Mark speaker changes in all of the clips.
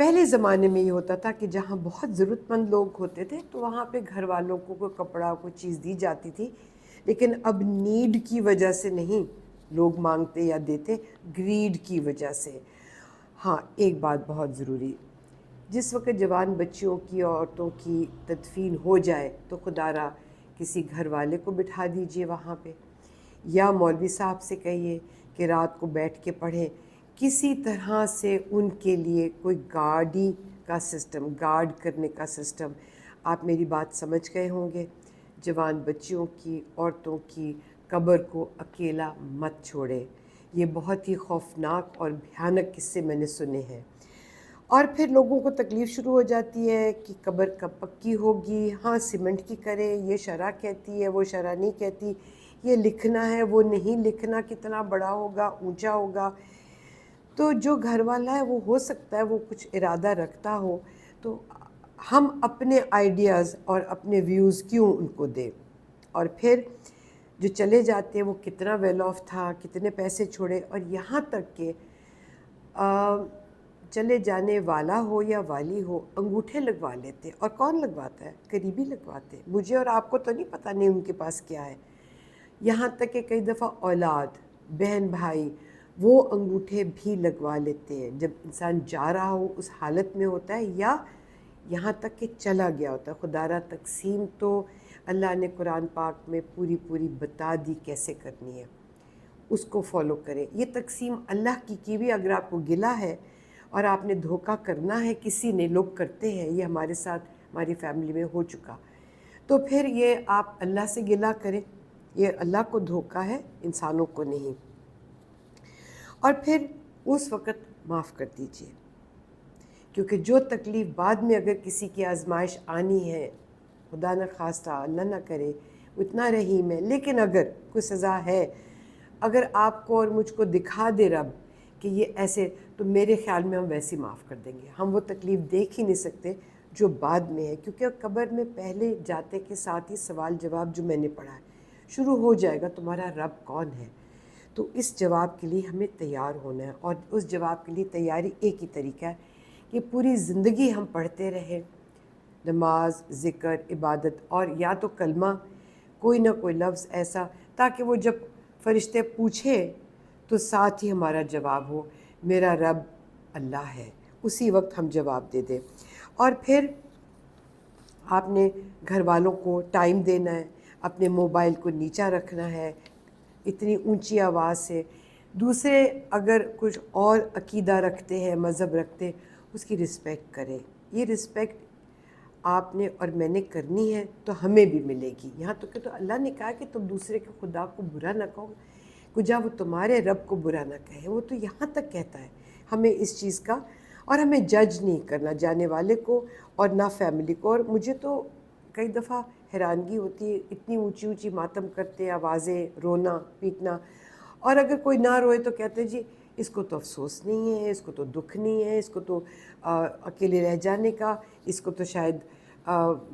Speaker 1: پہلے زمانے میں یہ ہوتا تھا کہ جہاں بہت ضرورت مند لوگ ہوتے تھے تو وہاں پہ گھر والوں کو کوئی کپڑا کوئی چیز دی جاتی تھی، لیکن اب نیڈ کی وجہ سے نہیں لوگ مانگتے یا دیتے، گریڈ کی وجہ سے۔ ہاں ایک بات بہت ضروری، جس وقت جوان بچیوں کی عورتوں کی تدفین ہو جائے تو خدا را کسی گھر والے کو بٹھا دیجئے وہاں پہ، یا مولوی صاحب سے کہیے کہ رات کو بیٹھ کے پڑھیں، کسی طرح سے ان کے لیے کوئی گارڈی کا سسٹم، گارڈ کرنے کا سسٹم۔ آپ میری بات سمجھ گئے ہوں گے، جوان بچیوں کی عورتوں کی قبر کو اکیلا مت چھوڑے، یہ بہت ہی خوفناک اور بھیانک قصے میں نے سنے ہیں۔ اور پھر لوگوں کو تکلیف شروع ہو جاتی ہے کہ قبر کب پکی ہوگی، ہاں سیمنٹ کی کریں، یہ شرع کہتی ہے وہ شرع نہیں کہتی، یہ لکھنا ہے وہ نہیں لکھنا، کتنا بڑا ہوگا اونچا ہوگا۔ تو جو گھر والا ہے وہ ہو سکتا ہے وہ کچھ ارادہ رکھتا ہو، تو ہم اپنے آئیڈیاز اور اپنے ویوز کیوں ان کو دیں؟ اور پھر جو چلے جاتے ہیں وہ کتنا ویل آف تھا، کتنے پیسے چھوڑے، اور یہاں تک کہ چلے جانے والا ہو یا والی ہو انگوٹھے لگوا لیتے، اور کون لگواتا ہے؟ قریبی لگواتے ہیں، مجھے اور آپ کو تو نہیں پتہ نہیں ان کے پاس کیا ہے۔ یہاں تک کہ کئی دفعہ اولاد، بہن بھائی وہ انگوٹھے بھی لگوا لیتے ہیں جب انسان جا رہا ہو، اس حالت میں ہوتا ہے، یا یہاں تک کہ چلا گیا ہوتا ہے۔ خدا را تقسیم تو اللہ نے قرآن پاک میں پوری بتا دی کیسے کرنی ہے، اس کو فالو کریں۔ یہ تقسیم اللہ کی بھی، اگر آپ کو گلہ ہے اور آپ نے دھوکہ کرنا ہے، کسی نے، لوگ کرتے ہیں، یہ ہمارے ساتھ ہماری فیملی میں ہو چکا، تو پھر یہ آپ اللہ سے گلہ کریں، یہ اللہ کو دھوکہ ہے، انسانوں کو نہیں۔ اور پھر اس وقت معاف کر دیجئے، کیونکہ جو تکلیف بعد میں اگر کسی کی آزمائش آنی ہے، خدا نہ خواستہ اللہ نہ کرے، وہ اتنا رحیم ہے، لیکن اگر کوئی سزا ہے، اگر آپ کو اور مجھ کو دکھا دے رب کہ یہ ایسے، تو میرے خیال میں ہم ویسے معاف کر دیں گے۔ ہم وہ تکلیف دیکھ ہی نہیں سکتے جو بعد میں ہے، کیونکہ قبر میں پہلے جاتے کے ساتھ ہی سوال جواب جو میں نے پڑھا ہے شروع ہو جائے گا، تمہارا رب کون ہے؟ تو اس جواب کے لیے ہمیں تیار ہونا ہے، اور اس جواب کے لیے تیاری ایک ہی طریقہ ہے کہ پوری زندگی ہم پڑھتے رہیں نماز، ذکر، عبادت، اور یا تو کلمہ، کوئی نہ کوئی لفظ ایسا، تاکہ وہ جب فرشتے پوچھیں تو ساتھ ہی ہمارا جواب ہو میرا رب اللہ ہے، اسی وقت ہم جواب دے دیں۔ اور پھر آپ نے گھر والوں کو ٹائم دینا ہے، اپنے موبائل کو نیچا رکھنا ہے، اتنی اونچی آواز سے دوسرے اگر کچھ اور عقیدہ رکھتے ہیں، مذہب رکھتے ہیں، اس کی رسپیکٹ کریں۔ یہ رسپیکٹ آپ نے اور میں نے کرنی ہے تو ہمیں بھی ملے گی۔ یہاں تو کہ تو اللہ نے کہا کہ تم دوسرے کے خدا کو برا نہ کہو، کجا وہ تمہارے رب کو برا نہ کہے، وہ تو یہاں تک کہتا ہے ہمیں اس چیز کا، اور ہمیں جج نہیں کرنا جانے والے کو اور نہ فیملی کو۔ اور مجھے تو کئی دفعہ حیرانگی ہوتی ہے، اتنی اونچی اونچی ماتم کرتے ہیں، آوازیں، رونا پیٹنا، اور اگر کوئی نہ روئے تو کہتے ہیں جی اس کو تو افسوس نہیں ہے، اس کو تو دکھ نہیں ہے، اس کو تو اکیلے رہ جانے کا، اس کو تو شاید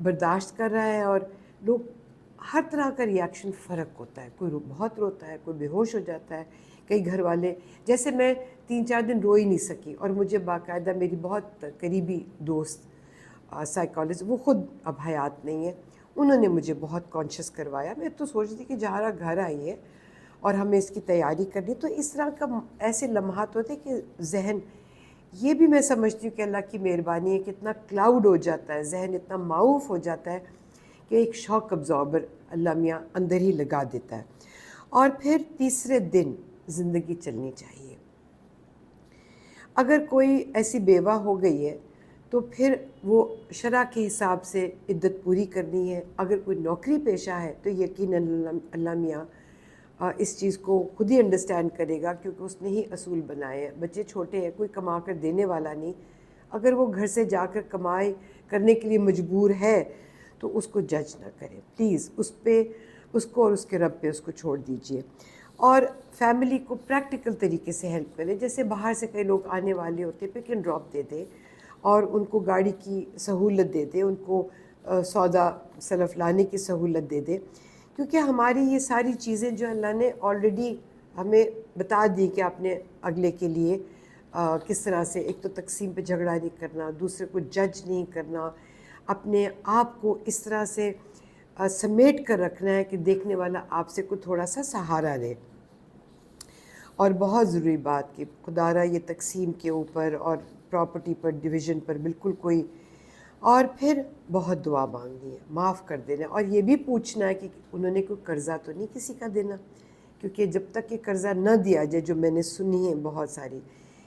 Speaker 1: برداشت کر رہا ہے۔ اور لوگ ہر طرح کا ریاکشن فرق ہوتا ہے، کوئی بہت روتا ہے، کوئی بے ہوش ہو جاتا ہے، کئی گھر والے، جیسے میں 3-4 دن رو ہی نہیں سکی، اور مجھے باقاعدہ میری بہت قریبی دوست سائیکالوجسٹ، وہ خود اب حیات نہیں ہے، انہوں نے مجھے بہت کانشیس کروایا۔ میں تو سوچتی کہ جہارا گھر آئی ہے اور ہمیں اس کی تیاری کرنی، تو اس طرح کا ایسے لمحات ہوتے کہ ذہن، یہ بھی میں سمجھتی ہوں کہ اللہ کی مہربانی ہے کہ اتنا کلاؤڈ ہو جاتا ہے، ذہن اتنا معوف ہو جاتا ہے کہ ایک شاک ابزاربر اللہ میاں اندر ہی لگا دیتا ہے۔ اور پھر تیسرے دن زندگی چلنی چاہیے۔ اگر کوئی ایسی بیوہ ہو گئی ہے تو پھر وہ شرع کے حساب سے عدت پوری کرنی ہے۔ اگر کوئی نوکری پیشہ ہے تو یقیناً اللہ میاں اس چیز کو خود ہی انڈرسٹینڈ کرے گا، کیونکہ اس نے ہی اصول بنائے ہیں۔ بچے چھوٹے ہیں، کوئی کما کر دینے والا نہیں، اگر وہ گھر سے جا کر کمائی کرنے کے لیے مجبور ہے تو اس کو جج نہ کریں پلیز، اس کو اور اس کے رب پہ اس کو چھوڑ دیجئے۔ اور فیملی کو پریکٹیکل طریقے سے ہیلپ کریں، جیسے باہر سے کئی لوگ آنے والے ہوتے، پک اینڈ ڈراپ دے دیں، اور ان کو گاڑی کی سہولت دے دیں، ان کو سودا سلف لانے کی سہولت دے دیں، کیونکہ ہماری یہ ساری چیزیں جو اللہ نے آلریڈی ہمیں بتا دی کہ آپ نے اگلے کے لیے کس طرح سے ایک تو تقسیم پہ جھگڑا نہیں کرنا، دوسرے کو جج نہیں کرنا، اپنے آپ کو اس طرح سے سمیٹ کر رکھنا ہے کہ دیکھنے والا آپ سے کوئی تھوڑا سا سہارا لے. اور بہت ضروری بات کہ خدا را یہ تقسیم کے اوپر اور پراپرٹی پر ڈویژن پر بالکل کوئی، اور پھر بہت دعا مانگنی ہے، معاف کر دینا، اور یہ بھی پوچھنا ہے کہ انہوں نے کوئی قرضہ تو نہیں کسی کا دینا، کیونکہ جب تک یہ قرضہ نہ دیا جائے، جو میں نے سنی ہے بہت ساری،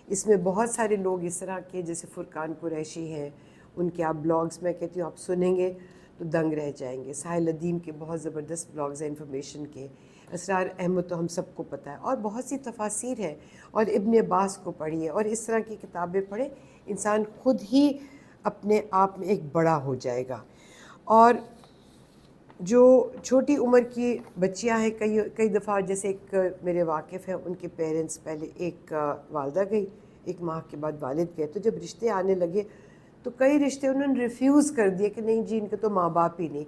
Speaker 1: اس میں بہت سارے لوگ اس طرح کے جیسے فرقان قریشی ہیں، ان کے آپ بلاگز میں کہتی ہوں آپ سنیں گے تو دنگ رہ جائیں گے. ساحل ندیم کے بہت زبردست بلاگز ہیں انفارمیشن کے. اسرار احمد تو ہم سب کو پتہ ہے، اور بہت سی تفاسیر ہیں، اور ابن عباس کو پڑھیے اور اس طرح کی کتابیں پڑھیں، انسان خود ہی اپنے آپ میں ایک بڑا ہو جائے گا. اور جو چھوٹی عمر کی بچیاں ہیں، کئی دفعہ جیسے ایک میرے واقف ہیں، ان کے پیرنٹس پہلے ایک والدہ گئی، 1 ماہ کے بعد والد گئے، تو جب رشتے آنے لگے تو کئی رشتے انہوں نے ریفیوز کر دیے کہ نہیں جی ان کے تو ماں باپ ہی نہیں.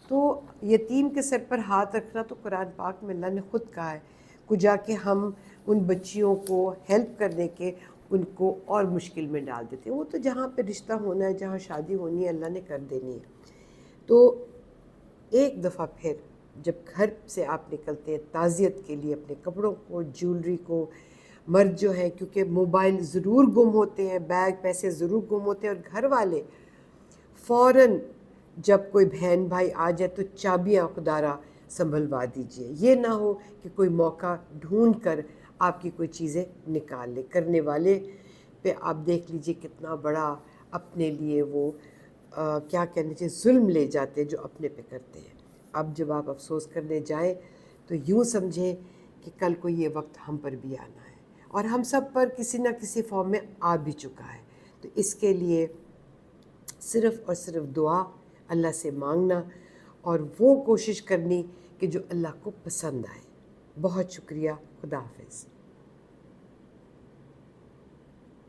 Speaker 1: تو یتیم کے سر پر ہاتھ رکھنا تو قرآن پاک میں اللہ نے خود کہا ہے، کو جا کے ہم ان بچیوں کو ہیلپ کرنے کے ان کو اور مشکل میں ڈال دیتے ہیں. وہ تو جہاں پہ رشتہ ہونا ہے، جہاں شادی ہونی ہے، اللہ نے کر دینی ہے. تو ایک دفعہ پھر جب گھر سے آپ نکلتے ہیں تعزیت کے لیے، اپنے کپڑوں کو، جیولری کو، مرد جو ہے کیونکہ موبائل ضرور گم ہوتے ہیں، بیگ پیسے ضرور گم ہوتے ہیں، اور گھر والے فوراً جب کوئی بہن بھائی آ جائے تو چابیاں خدا را سنبھلوا دیجئے. یہ نہ ہو کہ کوئی موقع ڈھونڈ کر آپ کی کوئی چیزیں نکال لے. کرنے والے پہ آپ دیکھ لیجئے کتنا بڑا اپنے لیے وہ کیا کہنے چاہیے ظلم لے جاتے جو اپنے پہ کرتے ہیں. اب جب آپ افسوس کرنے جائیں تو یوں سمجھیں کہ کل کو یہ وقت ہم پر بھی آنا ہے، اور ہم سب پر کسی نہ کسی فارم میں آ بھی چکا ہے. تو اس کے لیے صرف اور صرف دعا اللہ سے مانگنا، اور وہ کوشش کرنی کہ جو اللہ کو پسند آئے. بہت شکریہ. خدا حافظ.